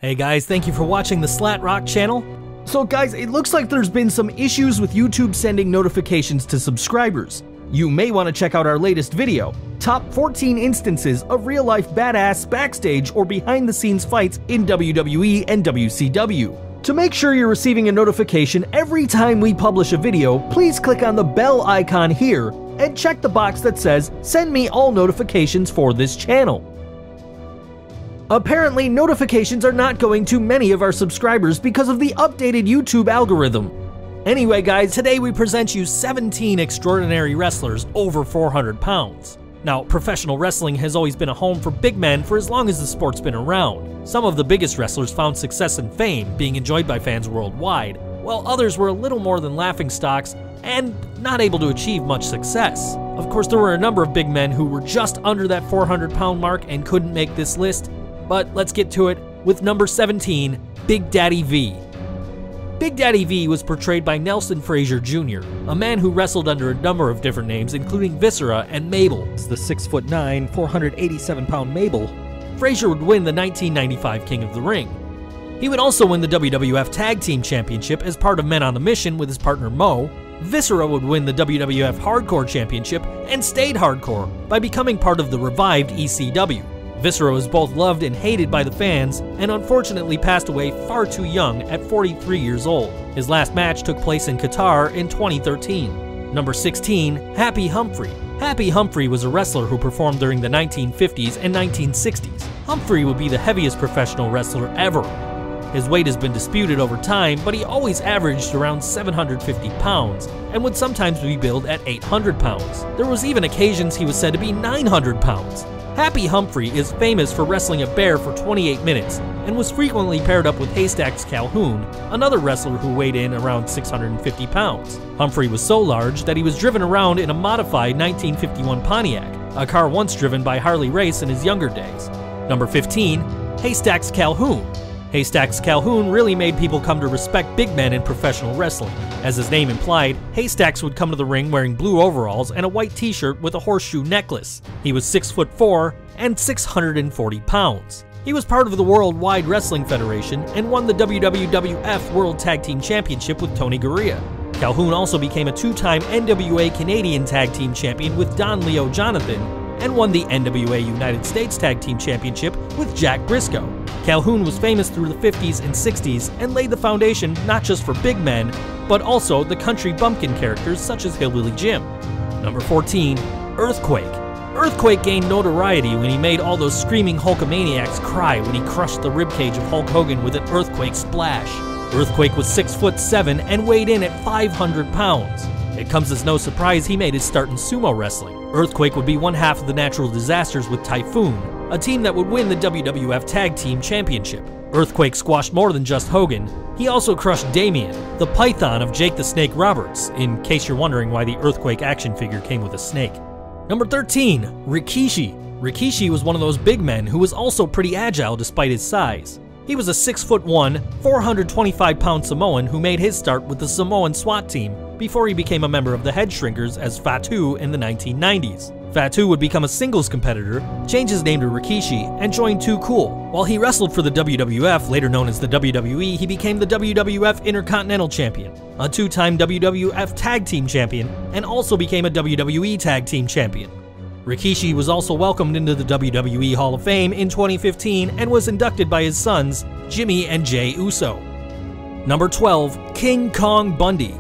Hey guys, thank you for watching the SlatRock channel. So guys, it looks like there's been some issues with YouTube sending notifications to subscribers. You may want to check out our latest video, Top 14 Instances of Real-Life Badass Backstage or Behind-the-Scenes Fights in WWE and WCW. To make sure you're receiving a notification every time we publish a video, please click on the bell icon here and check the box that says, "Send me all notifications for this channel." Apparently, notifications are not going to many of our subscribers because of the updated YouTube algorithm. Anyway guys, today we present you 17 extraordinary wrestlers over 400 pounds. Now, professional wrestling has always been a home for big men for as long as the sport's been around. Some of the biggest wrestlers found success and fame, being enjoyed by fans worldwide, while others were a little more than laughingstocks and not able to achieve much success. Of course, there were a number of big men who were just under that 400-pound mark and couldn't make this list. But let's get to it with number 17, Big Daddy V. Big Daddy V was portrayed by Nelson Frazier Jr., a man who wrestled under a number of different names, including Viscera and Mabel. As the 6'9", 487-pound Mabel, Frazier would win the 1995 King of the Ring. He would also win the WWF Tag Team Championship as part of Men on the Mission with his partner Mo. Viscera would win the WWF Hardcore Championship and stayed hardcore by becoming part of the revived ECW. Viscera was both loved and hated by the fans, and unfortunately passed away far too young at 43 years old. His last match took place in Qatar in 2013. Number 16, Pappy Humphrey. Pappy Humphrey was a wrestler who performed during the 1950s and 1960s. Humphrey would be the heaviest professional wrestler ever. His weight has been disputed over time, but he always averaged around 750 pounds, and would sometimes be billed at 800 pounds. There was even occasions he was said to be 900 pounds. Pappy Humphrey is famous for wrestling a bear for 28 minutes, and was frequently paired up with Haystack's Calhoun, another wrestler who weighed in around 650 pounds. Humphrey was so large that he was driven around in a modified 1951 Pontiac, a car once driven by Harley Race in his younger days. Number 15, Haystack's Calhoun. Haystack's Calhoun really made people come to respect big men in professional wrestling. As his name implied, Haystacks would come to the ring wearing blue overalls and a white t-shirt with a horseshoe necklace. He was 6'4" and 640 pounds. He was part of the Worldwide Wrestling Federation and won the WWF World Tag Team Championship with Tony Gurria. Calhoun also became a two-time NWA Canadian Tag Team Champion with Don Leo Jonathan, and won the NWA United States Tag Team Championship with Jack Briscoe. Calhoun was famous through the 50s and 60s and laid the foundation not just for big men, but also the country bumpkin characters such as Hillbilly Jim. Number 14, Earthquake. Earthquake gained notoriety when he made all those screaming Hulkamaniacs cry when he crushed the ribcage of Hulk Hogan with an Earthquake splash. Earthquake was 6'7" and weighed in at 500 pounds. It comes as no surprise he made his start in sumo wrestling. Earthquake would be one half of the Natural Disasters with Typhoon, a team that would win the WWF Tag Team Championship. Earthquake squashed more than just Hogan. He also crushed Damien, the Python of Jake the Snake Roberts, in case you're wondering why the Earthquake action figure came with a snake. Number 13, Rikishi. Rikishi was one of those big men who was also pretty agile despite his size. He was a 6'1", 425-pound Samoan who made his start with the Samoan SWAT team before he became a member of the Head Shrinkers as Fatu in the 1990s. Fatu would become a singles competitor, change his name to Rikishi, and join Too Cool. While he wrestled for the WWF, later known as the WWE, he became the WWF Intercontinental Champion, a two-time WWF Tag Team Champion, and also became a WWE Tag Team Champion. Rikishi was also welcomed into the WWE Hall of Fame in 2015 and was inducted by his sons, Jimmy and Jay Uso. Number 12, King Kong Bundy.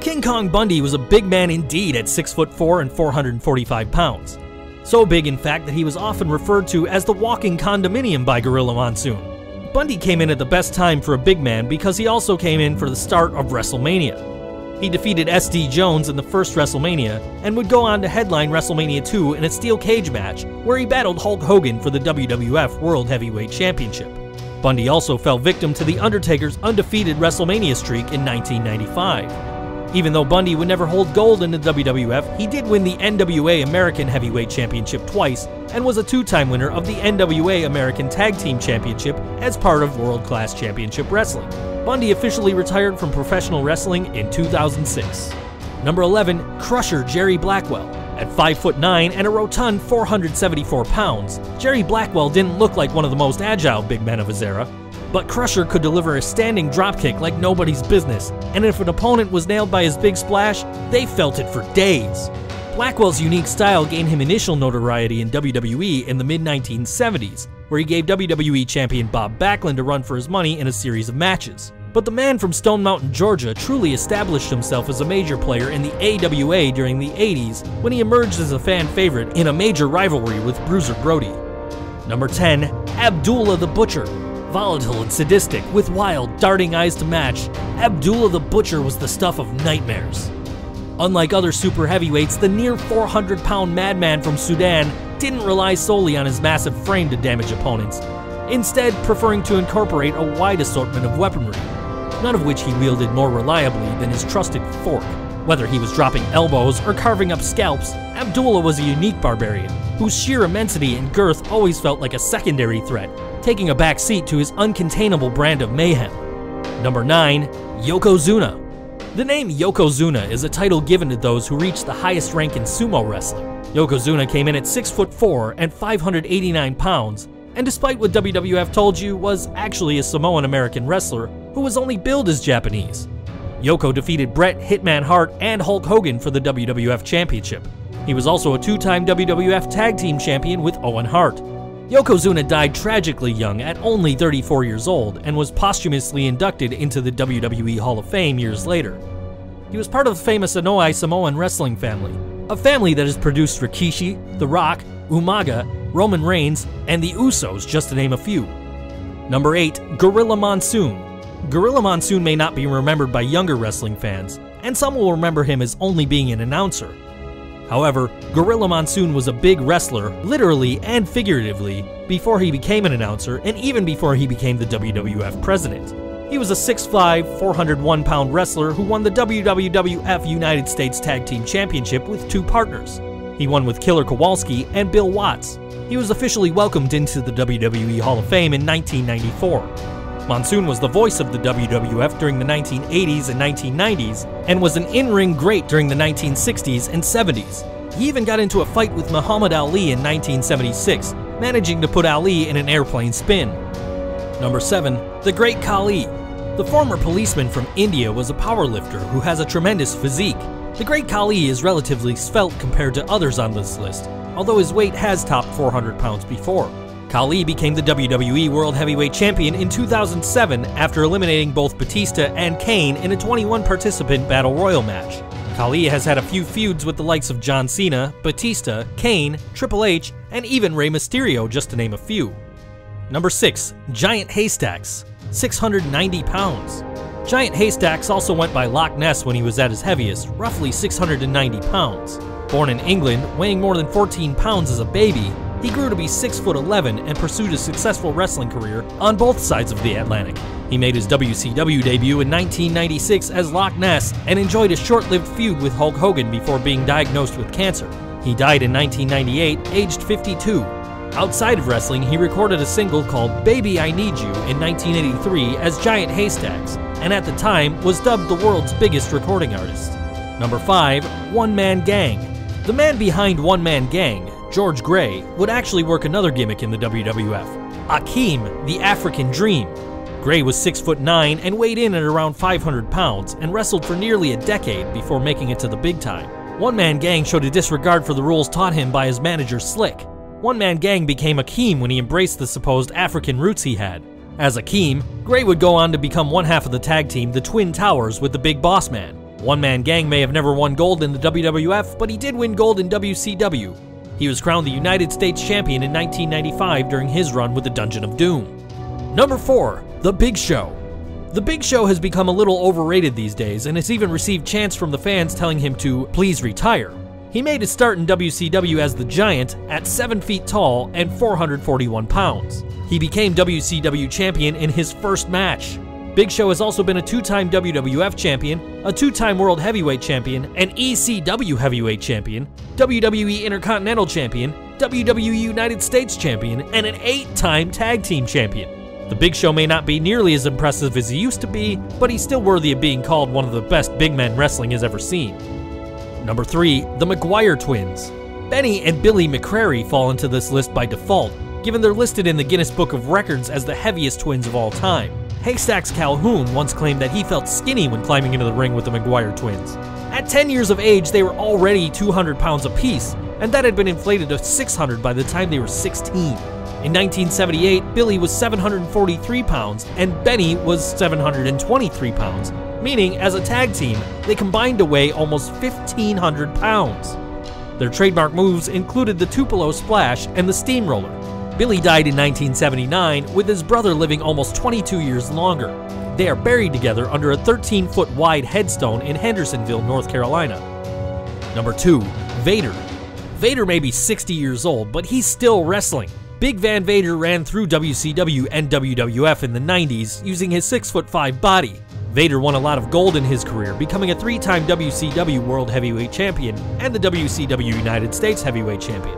King Kong Bundy was a big man indeed at 6'4" and 445 pounds. So big, in fact, that he was often referred to as the walking condominium by Gorilla Monsoon. Bundy came in at the best time for a big man because he also came in for the start of WrestleMania. He defeated SD Jones in the first WrestleMania and would go on to headline WrestleMania 2 in a steel cage match where he battled Hulk Hogan for the WWF World Heavyweight Championship. Bundy also fell victim to The Undertaker's undefeated WrestleMania streak in 1995. Even though Bundy would never hold gold in the WWF, he did win the NWA American Heavyweight Championship twice and was a two-time winner of the NWA American Tag Team Championship as part of World Class Championship Wrestling. Bundy officially retired from professional wrestling in 2006. Number 11, Crusher Jerry Blackwell. At 5'9" and a rotund 474 pounds, Jerry Blackwell didn't look like one of the most agile big men of his era, but Crusher could deliver a standing dropkick like nobody's business, and if an opponent was nailed by his big splash, they felt it for days. Blackwell's unique style gained him initial notoriety in WWE in the mid-1970s, where he gave WWE champion Bob Backlund a run for his money in a series of matches. But the man from Stone Mountain, Georgia truly established himself as a major player in the AWA during the 80s when he emerged as a fan favorite in a major rivalry with Bruiser Brody. Number 10. Abdullah The Butcher. Volatile and sadistic, with wild, darting eyes to match, Abdullah The Butcher was the stuff of nightmares. Unlike other super heavyweights, the near 400-pound madman from Sudan didn't rely solely on his massive frame to damage opponents, instead preferring to incorporate a wide assortment of weaponry, none of which he wielded more reliably than his trusted fork. Whether he was dropping elbows or carving up scalps, Abdullah was a unique barbarian, whose sheer immensity and girth always felt like a secondary threat, taking a back seat to his uncontainable brand of mayhem. Number 9. Yokozuna. The name Yokozuna is a title given to those who reach the highest rank in sumo wrestling. Yokozuna came in at 6'4" and 589 pounds, and despite what WWF told you, was actually a Samoan-American wrestler who was only billed as Japanese. Yoko defeated Bret Hitman Hart and Hulk Hogan for the WWF Championship. He was also a two-time WWF Tag Team Champion with Owen Hart. Yokozuna died tragically young at only 34 years old and was posthumously inducted into the WWE Hall of Fame years later. He was part of the famous Anoa'i Samoan wrestling family, a family that has produced Rikishi, The Rock, Umaga, Roman Reigns, and the Usos, just to name a few. Number 8. Gorilla Monsoon. Gorilla Monsoon may not be remembered by younger wrestling fans, and some will remember him as only being an announcer. However, Gorilla Monsoon was a big wrestler, literally and figuratively, before he became an announcer and even before he became the WWF president. He was a 6'5", 401-pound wrestler who won the WWF United States Tag Team Championship with two partners. He won with Killer Kowalski and Bill Watts. He was officially welcomed into the WWE Hall of Fame in 1994. Monsoon was the voice of the WWF during the 1980s and 1990s, and was an in-ring great during the 1960s and 70s. He even got into a fight with Muhammad Ali in 1976, managing to put Ali in an airplane spin. Number 7. The Great Khali. The former policeman from India was a powerlifter who has a tremendous physique. The Great Khali is relatively svelte compared to others on this list, although his weight has topped 400 pounds before. Khali became the WWE World Heavyweight Champion in 2007 after eliminating both Batista and Kane in a 21-participant Battle Royal match. Khali has had a few feuds with the likes of John Cena, Batista, Kane, Triple H, and even Rey Mysterio, just to name a few. Number 6. Giant Haystacks. 690 pounds. Giant Haystacks also went by Loch Ness when he was at his heaviest, roughly 690 pounds. Born in England, weighing more than 14 pounds as a baby, he grew to be 6'11" and pursued a successful wrestling career on both sides of the Atlantic. He made his WCW debut in 1996 as Loch Ness and enjoyed a short-lived feud with Hulk Hogan before being diagnosed with cancer. He died in 1998, aged 52. Outside of wrestling, he recorded a single called Baby I Need You in 1983 as Giant Haystacks, and at the time was dubbed the world's biggest recording artist. Number 5. OneMan Gang. The man behind OneMan Gang, George Gray, would actually work another gimmick in the WWF, Akeem, the African Dream. Gray was 6'9" and weighed in at around 500 pounds and wrestled for nearly a decade before making it to the big time. OneMan Gang showed a disregard for the rules taught him by his manager Slick. OneMan Gang became Akeem when he embraced the supposed African roots he had. As Akeem, Gray would go on to become one half of the tag team, the Twin Towers, with the Big Boss Man. OneMan Gang may have never won gold in the WWF, but he did win gold in WCW. He was crowned the United States Champion in 1995 during his run with the Dungeon of Doom. Number 4. The Big Show. The Big Show has become a little overrated these days and has even received chants from the fans telling him to please retire. He made his start in WCW as the Giant at 7 feet tall and 441 pounds. He became WCW Champion in his first match. Big Show has also been a two-time WWF Champion, a two-time World Heavyweight Champion, an ECW Heavyweight Champion, WWE Intercontinental Champion, WWE United States Champion, and an 8-time Tag Team Champion. The Big Show may not be nearly as impressive as he used to be, but he's still worthy of being called one of the best big men wrestling has ever seen. Number 3. The McGuire Twins. Benny and Billy McCrary fall into this list by default, given they're listed in the Guinness Book of Records as the heaviest twins of all time. Haystack's Calhoun once claimed that he felt skinny when climbing into the ring with the McGuire Twins. At 10 years of age, they were already 200 pounds apiece, and that had been inflated to 600 by the time they were 16. In 1978, Billy was 743 pounds and Benny was 723 pounds, meaning as a tag team, they combined to weigh almost 1,500 pounds. Their trademark moves included the Tupelo Splash and the Steamroller. Billy died in 1979, with his brother living almost 22 years longer. They are buried together under a 13-foot wide headstone in Hendersonville, North Carolina. Number 2. Vader. Vader may be 60 years old, but he's still wrestling. Big Van Vader ran through WCW and WWF in the 90s using his 6'5" body. Vader won a lot of gold in his career, becoming a 3-time WCW World Heavyweight Champion and the WCW United States Heavyweight Champion.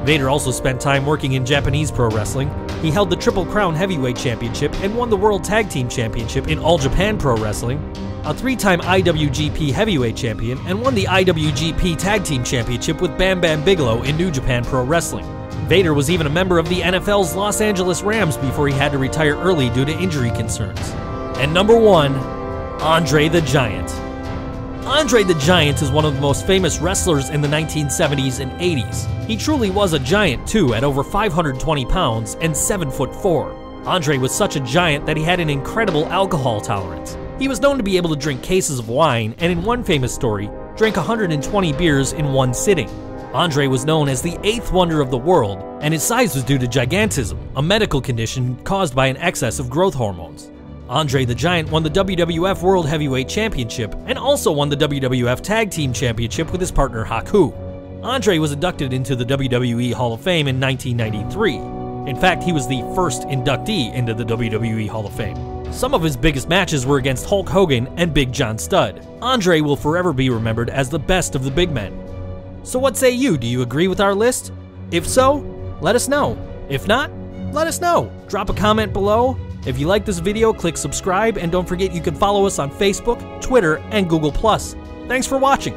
Vader also spent time working in Japanese pro wrestling. He held the Triple Crown Heavyweight Championship and won the World Tag Team Championship in All Japan Pro Wrestling, a 3-time IWGP Heavyweight Champion, and won the IWGP Tag Team Championship with Bam Bam Bigelow in New Japan Pro Wrestling. Vader was even a member of the NFL's Los Angeles Rams before he had to retire early due to injury concerns. And number 1, Andre the Giant. Andre the Giant is one of the most famous wrestlers in the 1970s and 80s. He truly was a giant too, at over 520 pounds and 7'4". Andre was such a giant that he had an incredible alcohol tolerance. He was known to be able to drink cases of wine, and in one famous story, drank 120 beers in one sitting. Andre was known as the 8th wonder of the world, and his size was due to gigantism, a medical condition caused by an excess of growth hormones. Andre the Giant won the WWF World Heavyweight Championship and also won the WWF Tag Team Championship with his partner Haku. Andre was inducted into the WWE Hall of Fame in 1993. In fact, he was the first inductee into the WWE Hall of Fame. Some of his biggest matches were against Hulk Hogan and Big John Studd. Andre will forever be remembered as the best of the big men. So what say you? Do you agree with our list? If so, let us know. If not, let us know. Drop a comment below. If you like this video, click subscribe, and don't forget you can follow us on Facebook, Twitter, and Google+. Thanks for watching.